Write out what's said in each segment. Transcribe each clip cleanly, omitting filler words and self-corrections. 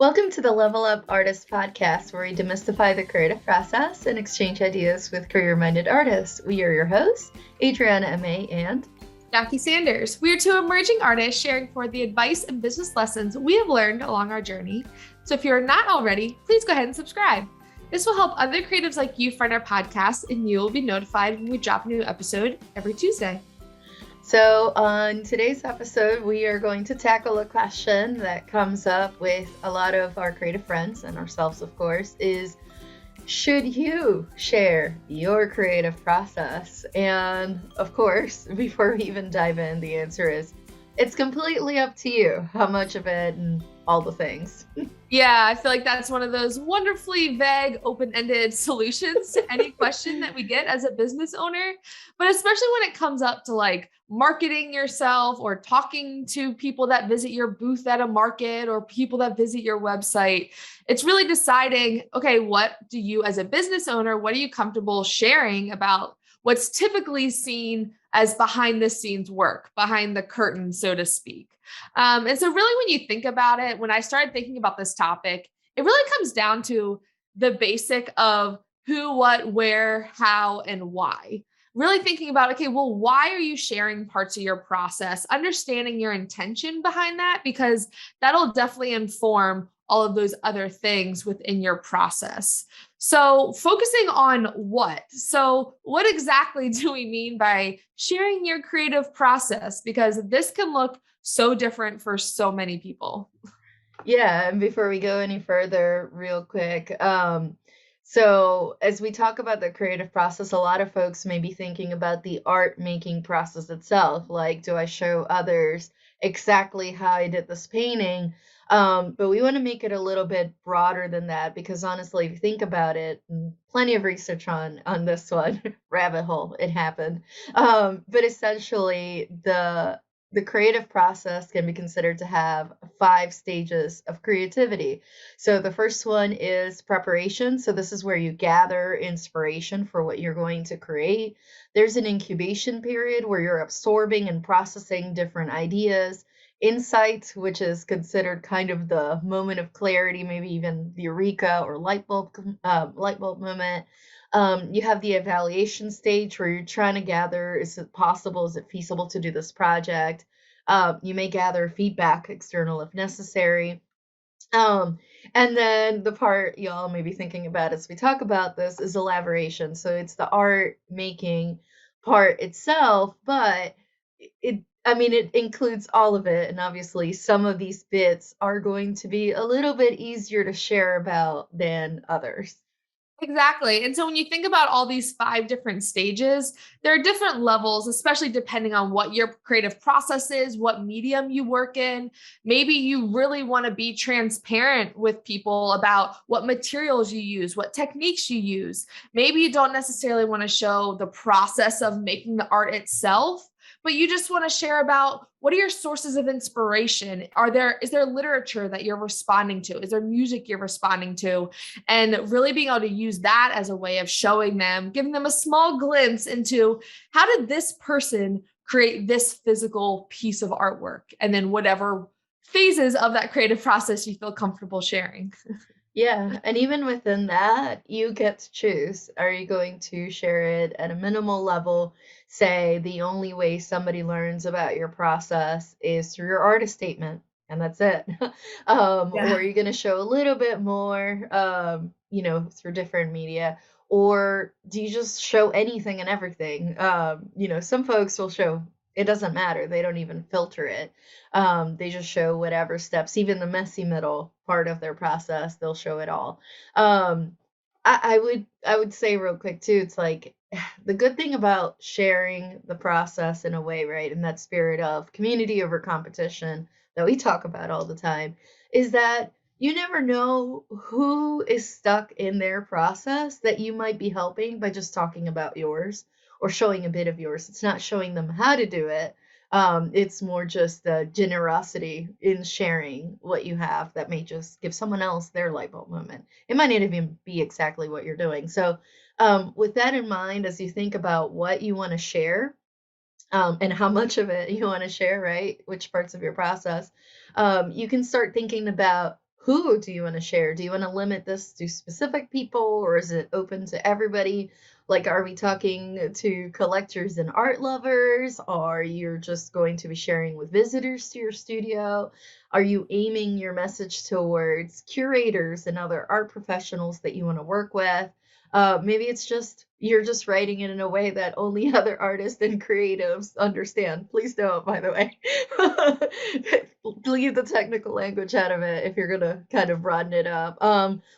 Welcome to the Level Up Artist Podcast, where we demystify the creative process and exchange ideas with career-minded artists. We are your hosts, Adriana M.A. and Jackie Sanders. We are two emerging artists sharing for the advice and business lessons we have learned along our journey. So if you're not already, please go ahead and subscribe. This will help other creatives like you find our podcast, and you will be notified when we drop a new episode every Tuesday. So on today's episode, we are going to tackle a question that comes up with a lot of our creative friends and ourselves, of course, is should you share your creative process? And of course, before we even dive in, the answer is it's completely up to you how much of it and all the things. Yeah, I feel like that's one of those wonderfully vague, open-ended solutions to any question that we get as a business owner. But especially when it comes up to like marketing yourself or talking to people that visit your booth at a market or people that visit your website, it's really deciding, okay, what do you as a business owner, what are you comfortable sharing about what's typically seen as behind the scenes work, behind the curtain, so to speak. And so really when you think about it, when I started thinking about this topic, it really comes down to the basic of who, what, where, how, and why. Really thinking about, okay, well, why are you sharing parts of your process? Understanding your intention behind that, because that'll definitely inform all of those other things within your process. So focusing on what? So what exactly do we mean by sharing your creative process? Because this can look so different for so many people. Yeah, and before we go any further, real quick, so as we talk about the creative process, a lot of folks may be thinking about the art making process itself. Like, do I show others exactly how I did this painting? But we want to make it a little bit broader than that because honestly, if you think about it, plenty of research on this one, rabbit hole, it happened. But essentially, the creative process can be considered to have 5 stages of creativity. So the first one is preparation. So this is where you gather inspiration for what you're going to create. There's an incubation period where you're absorbing and processing different ideas. Insight, which is considered kind of the moment of clarity, maybe even the eureka or light bulb moment. You have the evaluation stage where you're trying to gather, is it possible, is it feasible to do this project? You may gather feedback external if necessary. Um, and then the part y'all may be thinking about as we talk about this is elaboration. So it's the art making part itself, but it includes all of it. And obviously, some of these bits are going to be a little bit easier to share about than others. Exactly. And so when you think about all these 5 different stages, there are different levels, especially depending on what your creative process is, what medium you work in. Maybe you really want to be transparent with people about what materials you use, what techniques you use. Maybe you don't necessarily want to show the process of making the art itself, but you just want to share about what are your sources of inspiration? Is there literature that you're responding to? Is there music you're responding to? And really being able to use that as a way of showing them, giving them a small glimpse into how did this person create this physical piece of artwork? And then whatever phases of that creative process you feel comfortable sharing. Yeah, and even within that, you get to choose. Are you going to share it at a minimal level? Say the only way somebody learns about your process is through your artist statement, and that's it. Or are Yeah. you going to show a little bit more, through different media? Or do you just show anything and everything? Some folks will show, it doesn't matter. They don't even filter it. They just show whatever steps, even the messy middle part of their process, they'll show it all. Um, I would say real quick too, it's like the good thing about sharing the process in a way, right, in that spirit of community over competition that we talk about all the time, is that you never know who is stuck in their process that you might be helping by just talking about yours or showing a bit of yours. It's not showing them how to do it. It's more just the generosity in sharing what you have that may just give someone else their light bulb moment. It might not even be exactly what you're doing. So, with that in mind, as you think about what you want to share, and how much of it you want to share, right? Which parts of your process, you can start thinking about who do you want to share? Do you want to limit this to specific people, or is it open to everybody? Like, are we talking to collectors and art lovers? Are you just going to be sharing with visitors to your studio? Are you aiming your message towards curators and other art professionals that you want to work with? Maybe it's just you're just writing it in a way that only other artists and creatives understand. Please don't, by the way. Leave the technical language out of it if you're gonna kind of broaden it up.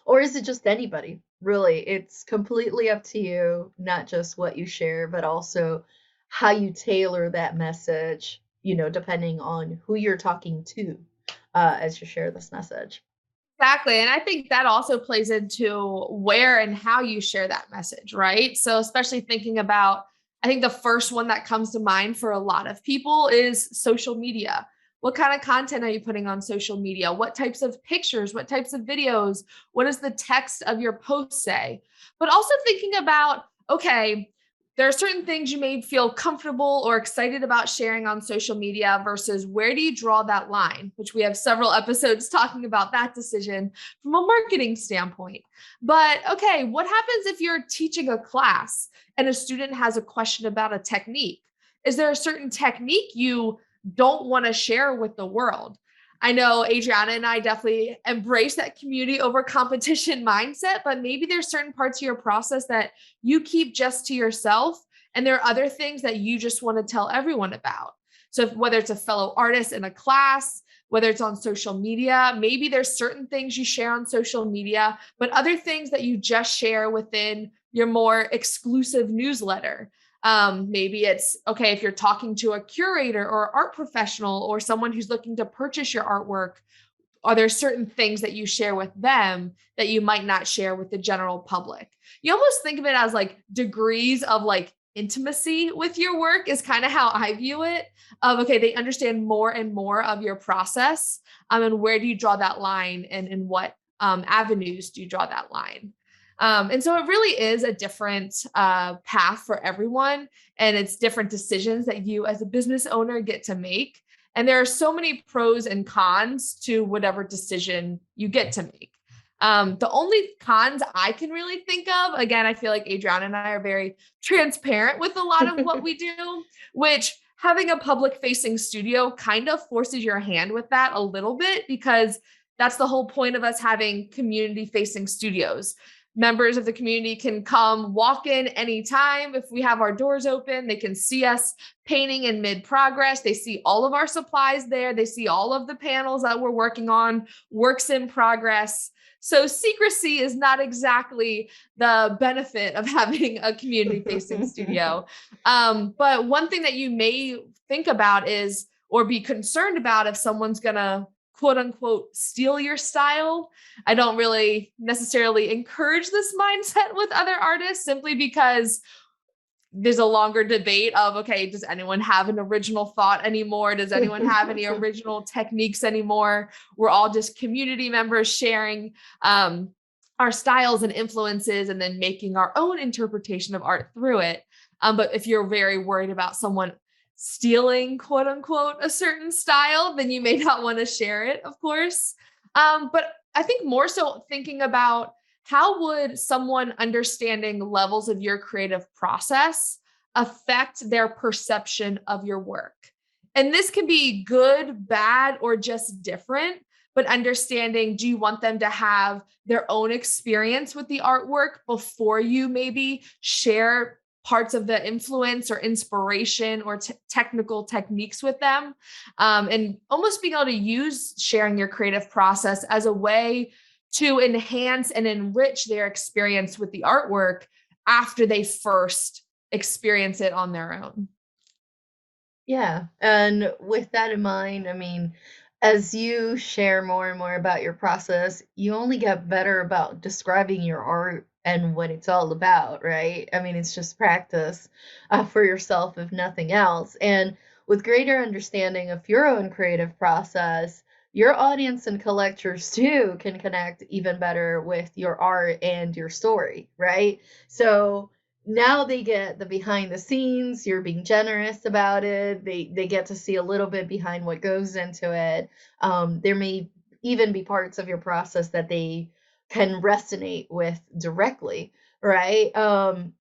Or is it just anybody? Really, it's completely up to you, not just what you share, but also how you tailor that message, depending on who you're talking to as you share this message. Exactly. And I think that also plays into where and how you share that message, right? So, especially thinking about, I think the first one that comes to mind for a lot of people is social media. What kind of content are you putting on social media? What types of pictures? What types of videos? What does the text of your post say? But also thinking about, okay, there are certain things you may feel comfortable or excited about sharing on social media versus where do you draw that line, which we have several episodes talking about that decision from a marketing standpoint. But okay, what happens if you're teaching a class and a student has a question about a technique? Is there a certain technique you don't want to share with the world? I know Adriana and I definitely embrace that community over competition mindset, but maybe there's certain parts of your process that you keep just to yourself. And there are other things that you just want to tell everyone about. So whether it's a fellow artist in a class, whether it's on social media, maybe there's certain things you share on social media, but other things that you just share within your more exclusive newsletter. Maybe it's okay if you're talking to a curator or art professional or someone who's looking to purchase your artwork. Are there certain things that you share with them that you might not share with the general public? You almost think of it as like degrees of like intimacy with your work is kind of how I view it. Okay, they understand more and more of your process. And where do you draw that line and in what avenues do you draw that line? And so it really is a different path for everyone. And it's different decisions that you as a business owner get to make. And there are so many pros and cons to whatever decision you get to make. The only cons I can really think of, again, I feel like Adriana and I are very transparent with a lot of what we do, which having a public facing studio kind of forces your hand with that a little bit because that's the whole point of us having community facing studios. Members of the community can come walk in anytime. If we have our doors open, they can see us painting in mid progress. They see all of our supplies there. They see all of the panels that we're working on, works in progress. So secrecy is not exactly the benefit of having a community facing studio. But one thing that you may think about is, or be concerned about if someone's going to quote unquote steal your style. I don't really necessarily encourage this mindset with other artists simply because there's a longer debate of, okay, does anyone have an original thought anymore? Does anyone have any original techniques anymore? We're all just community members sharing our styles and influences and then making our own interpretation of art through it. But if you're very worried about someone stealing, quote unquote, a certain style, then you may not want to share it, of course. But I think more so thinking about how would someone understanding levels of your creative process affect their perception of your work? And this can be good, bad, or just different. But understanding, do you want them to have their own experience with the artwork before you maybe share parts of the influence or inspiration or technical techniques with them, and almost being able to use sharing your creative process as a way to enhance and enrich their experience with the artwork after they first experience it on their own. Yeah. And with that in mind, I mean, as you share more and more about your process, you only get better about describing your art and what it's all about, right? I mean, it's just practice for yourself, if nothing else. And with greater understanding of your own creative process, your audience and collectors too can connect even better with your art and your story, right? So now they get the behind the scenes. You're being generous about it. They get to see a little bit behind what goes into it. There may even be parts of your process that they can resonate with directly, right?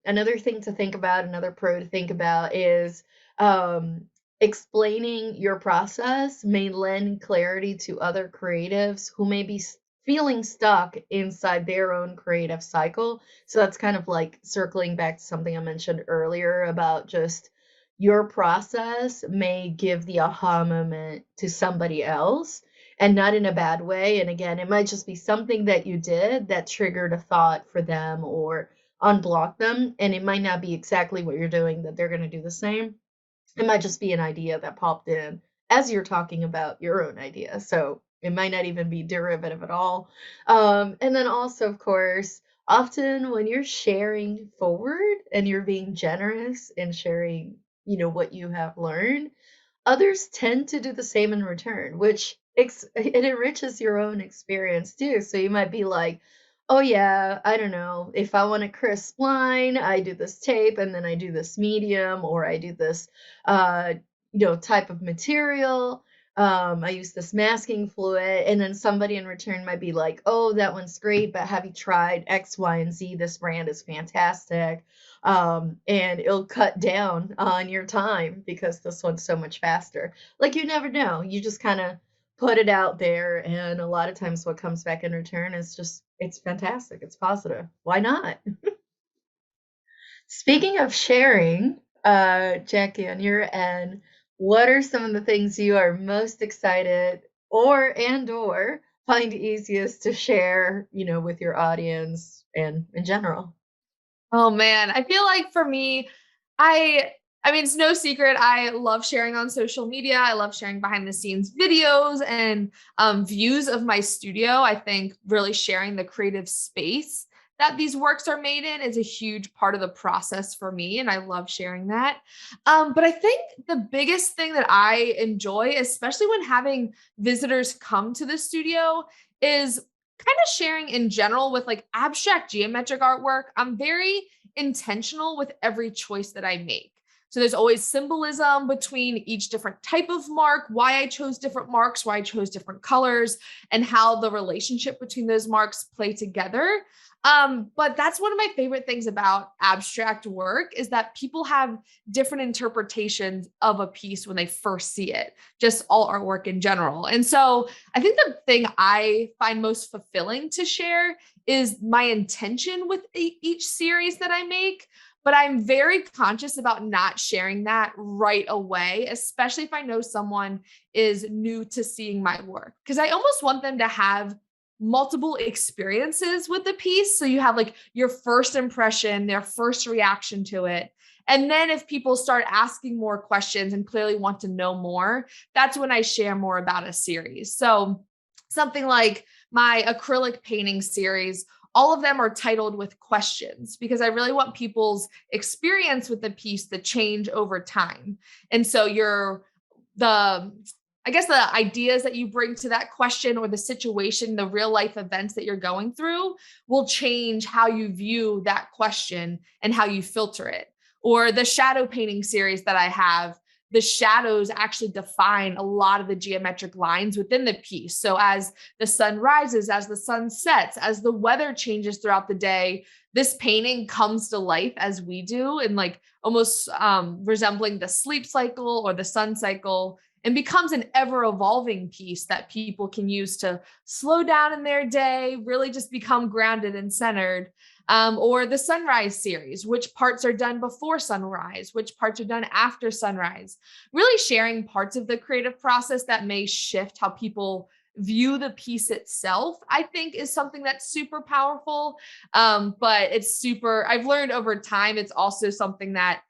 Another thing to think about, another pro to think about is um, explaining your process may lend clarity to other creatives who may be feeling stuck inside their own creative cycle. So that's kind of like circling back to something I mentioned earlier about just your process may give the aha moment to somebody else, and not in a bad way. And again, it might just be something that you did that triggered a thought for them or unblocked them. And it might not be exactly what you're doing that they're going to do the same. It might just be an idea that popped in as you're talking about your own idea. So it might not even be derivative at all. And then also, of course, often when you're sharing forward and you're being generous and sharing, what you have learned, others tend to do the same in return, which it enriches your own experience too. So you might be like, oh yeah, I don't know, if I want a crisp line, I do this tape and then I do this medium, or I do this uh type of material. I use this masking fluid, and then somebody in return might be like, oh, that one's great, but have you tried X, Y, and Z? This brand is fantastic. And it'll cut down on your time because this one's so much faster. Like, you never know. You just kind of put it out there, and a lot of times what comes back in return is just, it's fantastic. It's positive. Why not? Speaking of sharing, Jackie, on your end, what are some of the things you are most excited or find easiest to share, with your audience and in general? Oh man, I feel like for me, I I mean, it's no secret. I love sharing on social media. I love sharing behind the scenes videos and views of my studio. I think really sharing the creative space that these works are made in is a huge part of the process for me. And I love sharing that. But I think the biggest thing that I enjoy, especially when having visitors come to the studio, is kind of sharing in general with like abstract geometric artwork. I'm very intentional with every choice that I make. So there's always symbolism between each different type of mark, why I chose different marks, why I chose different colors, and how the relationship between those marks play together. But that's one of my favorite things about abstract work is that people have different interpretations of a piece when they first see it, just all artwork in general. And so I think the thing I find most fulfilling to share is my intention with each series that I make. But I'm very conscious about not sharing that right away, especially if I know someone is new to seeing my work, because I almost want them to have multiple experiences with the piece. So you have like your first impression, their first reaction to it. And then if people start asking more questions and clearly want to know more, that's when I share more about a series. So something like my acrylic painting series, all of them are titled with questions because I really want people's experience with the piece to change over time. And so the I guess the ideas that you bring to that question or the situation, the real life events that you're going through will change how you view that question and how you filter it. Or the shadow painting series that I have, the shadows actually define a lot of the geometric lines within the piece. So as the sun rises, as the sun sets, as the weather changes throughout the day, this painting comes to life as we do, and like almost resembling the sleep cycle or the sun cycle, and becomes an ever evolving piece that people can use to slow down in their day, really just become grounded and centered. Or the sunrise series, which parts are done before sunrise, which parts are done after sunrise, really sharing parts of the creative process that may shift how people view the piece itself, I think is something that's super powerful. But I've learned over time, it's also something that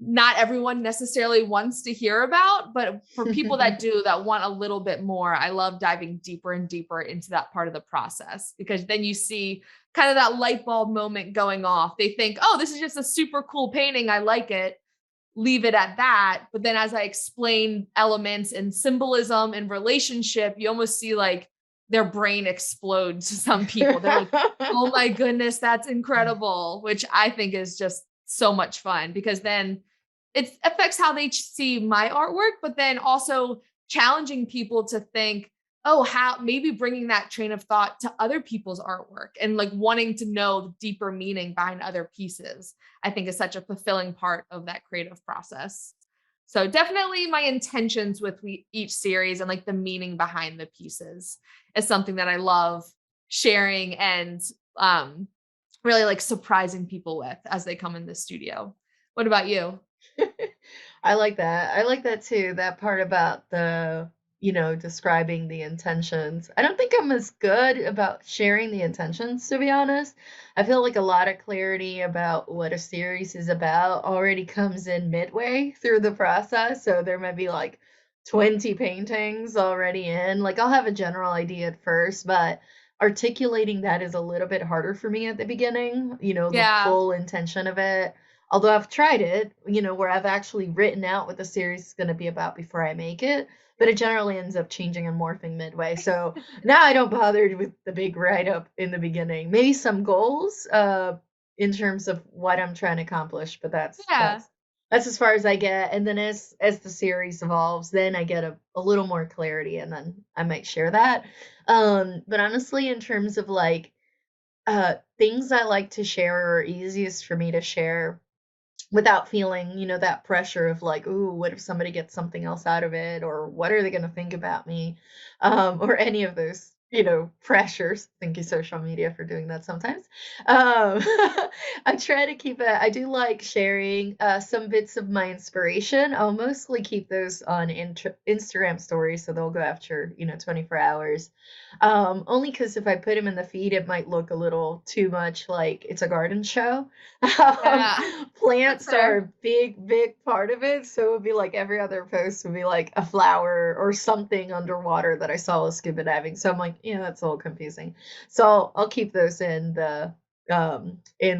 not everyone necessarily wants to hear about, but for people that do, that want a little bit more, I love diving deeper and deeper into that part of the process, because then you see kind of that light bulb moment going off. They think, oh, this is just a super cool painting. I like it. Leave it at that. But then as I explain elements and symbolism and relationship, you almost see like their brain explode to some people. They're like, oh my goodness, that's incredible, which I think is just so much fun because then it affects how they see my artwork, but then also challenging people to think, how maybe bringing that train of thought to other people's artwork and like wanting to know the deeper meaning behind other pieces, I think is such a fulfilling part of that creative process. So definitely my intentions with each series and like the meaning behind the pieces is something that I love sharing and um, really like surprising people with as they come in the studio. What about you? I like that. I like that too. That part about the, describing the intentions. I don't think I'm as good about sharing the intentions, to be honest. I feel like a lot of clarity about what a series is about already comes in midway through the process. So there might be like 20 paintings already in. Like I'll have a general idea at first, but articulating that is a little bit harder for me at the beginning, the Yeah. full intention of it. Although I've tried it, where I've actually written out what the series is going to be about before I make it, but it generally ends up changing and morphing midway. So now I don't bother with the big write up in the beginning. Maybe some goals in terms of what I'm trying to accomplish, but that's Yeah. that's that's as far as I get. And then as the series evolves, then I get a little more clarity, and then I might share that. But honestly, in terms of like things I like to share or easiest for me to share without feeling, that pressure of like, ooh, what if somebody gets something else out of it? Or what are they going to think about me? Or any of those, pressures. Thank you, social media, for doing that sometimes. Um, I try to keep it, I do like sharing some bits of my inspiration. I'll mostly keep those on Instagram stories, so they'll go after, 24 hours. Only because if I put them in the feed, it might look a little too much like it's a garden show. Um, Yeah. That's Plants are fair. a big, big part of it. So it would be like every other post would be like a flower or something underwater that I saw while scuba diving. So I'm like, yeah, that's a little confusing. So I'll keep those in the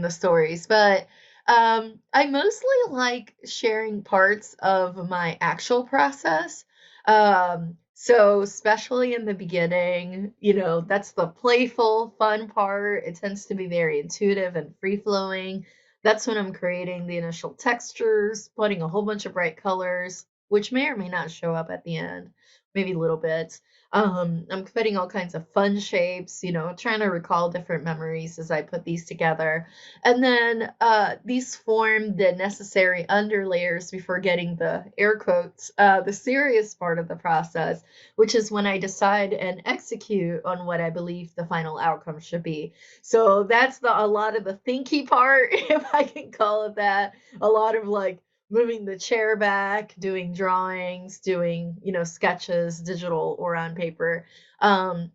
stories. But I mostly like sharing parts of my actual process. So especially in the beginning, that's the playful, fun part. It tends to be very intuitive and free flowing. That's when I'm creating the initial textures, putting a whole bunch of bright colors, which may or may not show up at the end, maybe little bits. I'm putting all kinds of fun shapes, trying to recall different memories as I put these together. And then these form the necessary underlayers before getting the air quotes, the serious part of the process, which is when I decide and execute on what I believe the final outcome should be. So that's a lot of the thinky part, if I can call it that. A lot of like moving the chair back, doing drawings, doing, sketches, digital or on paper. Um,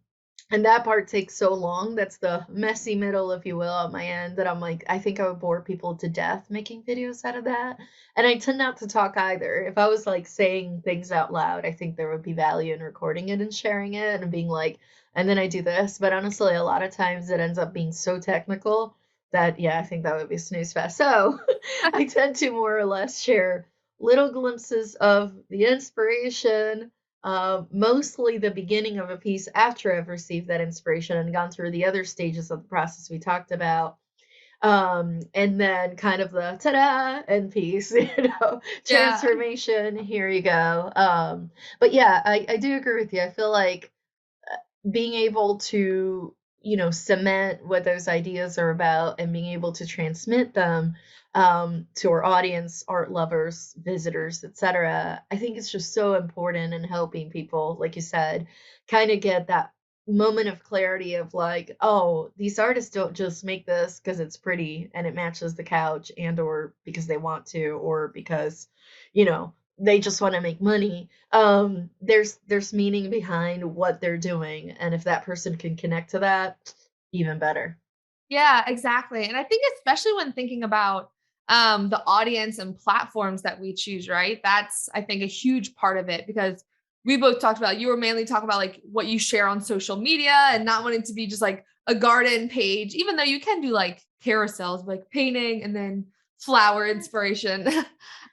and that part takes so long. That's the messy middle, if you will, on my end, that I'm like, I think I would bore people to death making videos out of that. And I tend not to talk either. If I was like saying things out loud, I think there would be value in recording it and sharing it and being like, and then I do this. But honestly, a lot of times it ends up being so technical that, yeah, I think that would be a snooze fest. So I tend to more or less share little glimpses of the inspiration, mostly the beginning of a piece after I've received that inspiration and gone through the other stages of the process we talked about. And then kind of the ta-da end piece, Yeah. transformation, here you go. But yeah, I do agree with you. I feel like being able to, cement what those ideas are about and being able to transmit them to our audience, art lovers, visitors, etc. I think it's just so important in helping people, like you said, kind of get that moment of clarity of like, oh, these artists don't just make this because it's pretty and it matches the couch, and or because they want to, or because, they just want to make money. There's meaning behind what they're doing, and if that person can connect to that, even better. Yeah, exactly. And I think especially when thinking about the audience and platforms that we choose, right? That's I think a huge part of it because we both talked about you were mainly talking about like what you share on social media and not wanting to be just like a garden page, even though you can do like carousels, like painting and then flower inspiration.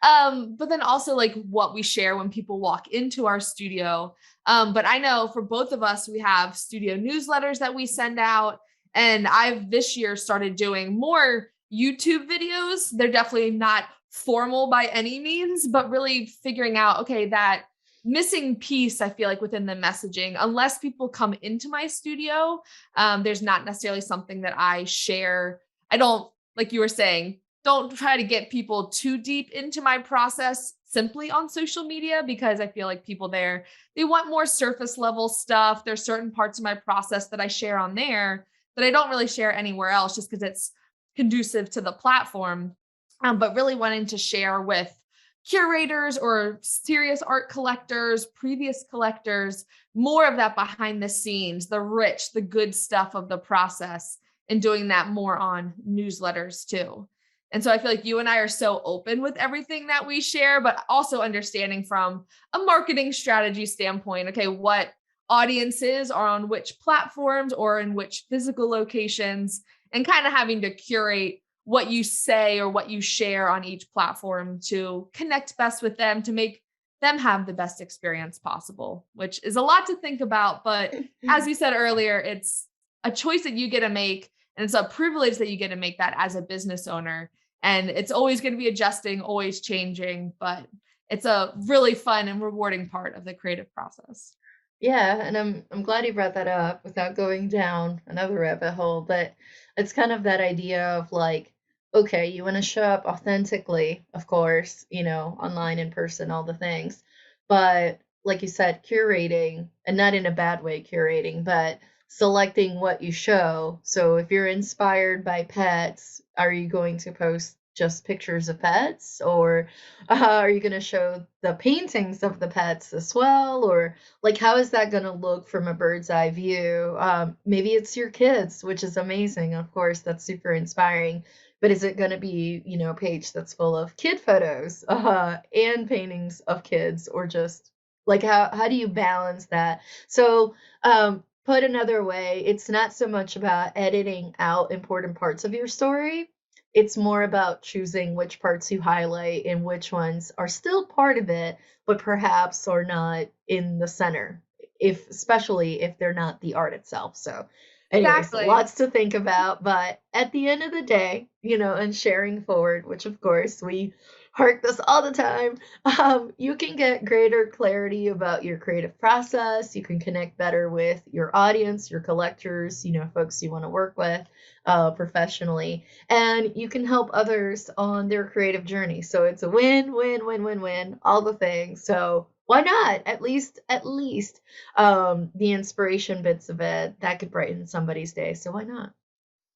But then also like what we share when people walk into our studio. But I know for both of us, we have studio newsletters that we send out and I've this year started doing more YouTube videos. They're definitely not formal by any means, but really figuring out, okay, that missing piece, I feel like, within the messaging. Unless people come into my studio, there's not necessarily something that I share. I don't, like you were saying, don't try to get people too deep into my process simply on social media, because I feel like people there, they want more surface level stuff. There's certain parts of my process that I share on there that I don't really share anywhere else, just because it's conducive to the platform. But really wanting to share with curators or serious art collectors, previous collectors, more of that behind the scenes, the rich, the good stuff of the process, and doing that more on newsletters too. And so I feel like you and I are so open with everything that we share, but also understanding from a marketing strategy standpoint, okay, what audiences are on which platforms or in which physical locations, and kind of having to curate what you say or what you share on each platform to connect best with them, to make them have the best experience possible, which is a lot to think about. But as we said earlier, it's a choice that you get to make. And it's a privilege that you get to make that as a business owner. And it's always going to be adjusting, always changing, but it's a really fun and rewarding part of the creative process. Yeah, and I'm glad you brought that up without going down another rabbit hole, but it's kind of that idea of like, okay, you want to show up authentically, of course, online, in person, all the things. But like you said, curating, and not in a bad way curating, but selecting what you show. So if you're inspired by pets, are you going to post just pictures of pets, or are you going to show the paintings of the pets as well, or like how is that going to look from a bird's eye view? Maybe it's your kids, which is amazing, of course, that's super inspiring, but is it going to be, a page that's full of kid photos and paintings of kids, or just like how do you balance that? So put another way, it's not so much about editing out important parts of your story. It's more about choosing which parts you highlight and which ones are still part of it, but perhaps are not in the center, if especially if they're not the art itself. So anyways, Exactly. lots to think about, but at the end of the day, and sharing forward, which of course we hark this all the time, you can get greater clarity about your creative process. You can connect better with your audience, your collectors, folks you want to work with professionally, and you can help others on their creative journey. So it's a win, win, win, win, win, all the things. So why not? At least the inspiration bits of it that could brighten somebody's day. So why not?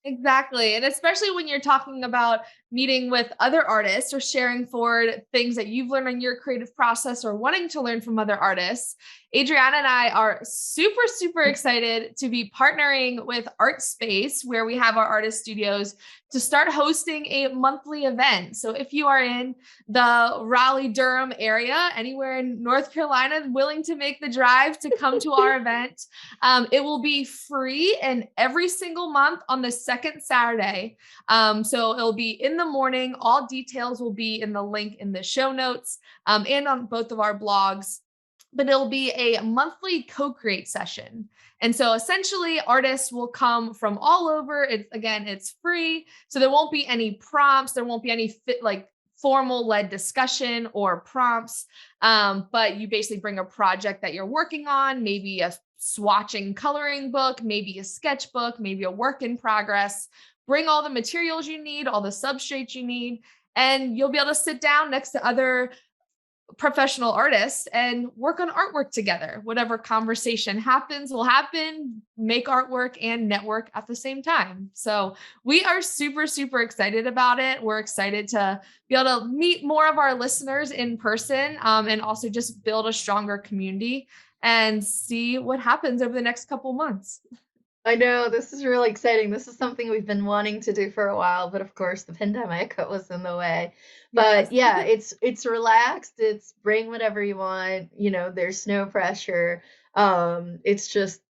Exactly. And especially when you're talking about meeting with other artists or sharing forward things that you've learned in your creative process or wanting to learn from other artists. Adriana and I are super, super excited to be partnering with Art Space, where we have our artist studios, to start hosting a monthly event. So if you are in the Raleigh, Durham area, anywhere in North Carolina, willing to make the drive to come to our event, it will be free and every single month on the second Saturday. So it'll be in the morning. All details will be in the link in the show notes, and on both of our blogs. But it'll be a monthly co-create session. And so essentially artists will come from all over. It's free. So there won't be any prompts. There won't be any formal led discussion or prompts. But you basically bring a project that you're working on, maybe a swatching coloring book, maybe a sketchbook, maybe a work in progress. Bring all the materials you need, all the substrates you need, and you'll be able to sit down next to other professional artists and work on artwork together. Whatever conversation happens will happen, make artwork and network at the same time. So we are super, super excited about it. We're excited to be able to meet more of our listeners in person, and also just build a stronger community and see what happens over the next couple months. I know this is really exciting. This is something we've been wanting to do for a while, but of course the pandemic was in the way. Yes. But yeah, it's relaxed. It's bring whatever you want. There's no pressure. It's just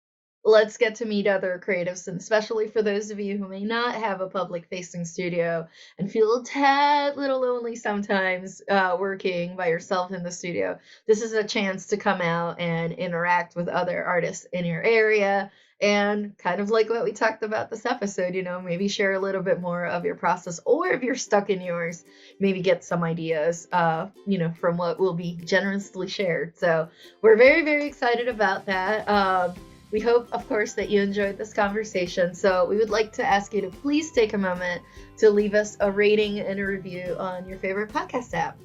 let's get to meet other creatives, and especially for those of you who may not have a public facing studio and feel a tad little lonely sometimes working by yourself in the studio, this is a chance to come out and interact with other artists in your area. And kind of like what we talked about this episode, maybe share a little bit more of your process, or if you're stuck in yours, maybe get some ideas, from what will be generously shared. So we're very, very excited about that. We hope, of course, that you enjoyed this conversation. So we would like to ask you to please take a moment to leave us a rating and a review on your favorite podcast app.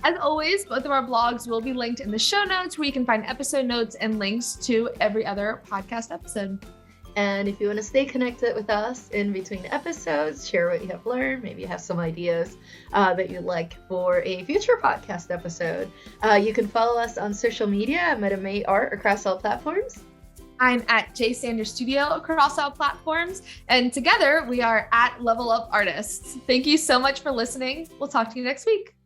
As always, both of our blogs will be linked in the show notes, where you can find episode notes and links to every other podcast episode. And if you want to stay connected with us in between episodes, share what you have learned, maybe you have some ideas that you'd like for a future podcast episode, you can follow us on social media at Metamate Art across all platforms. I'm at J Sanders Studio across all platforms, and together we are at Level Up Artists. Thank you so much for listening. We'll talk to you next week.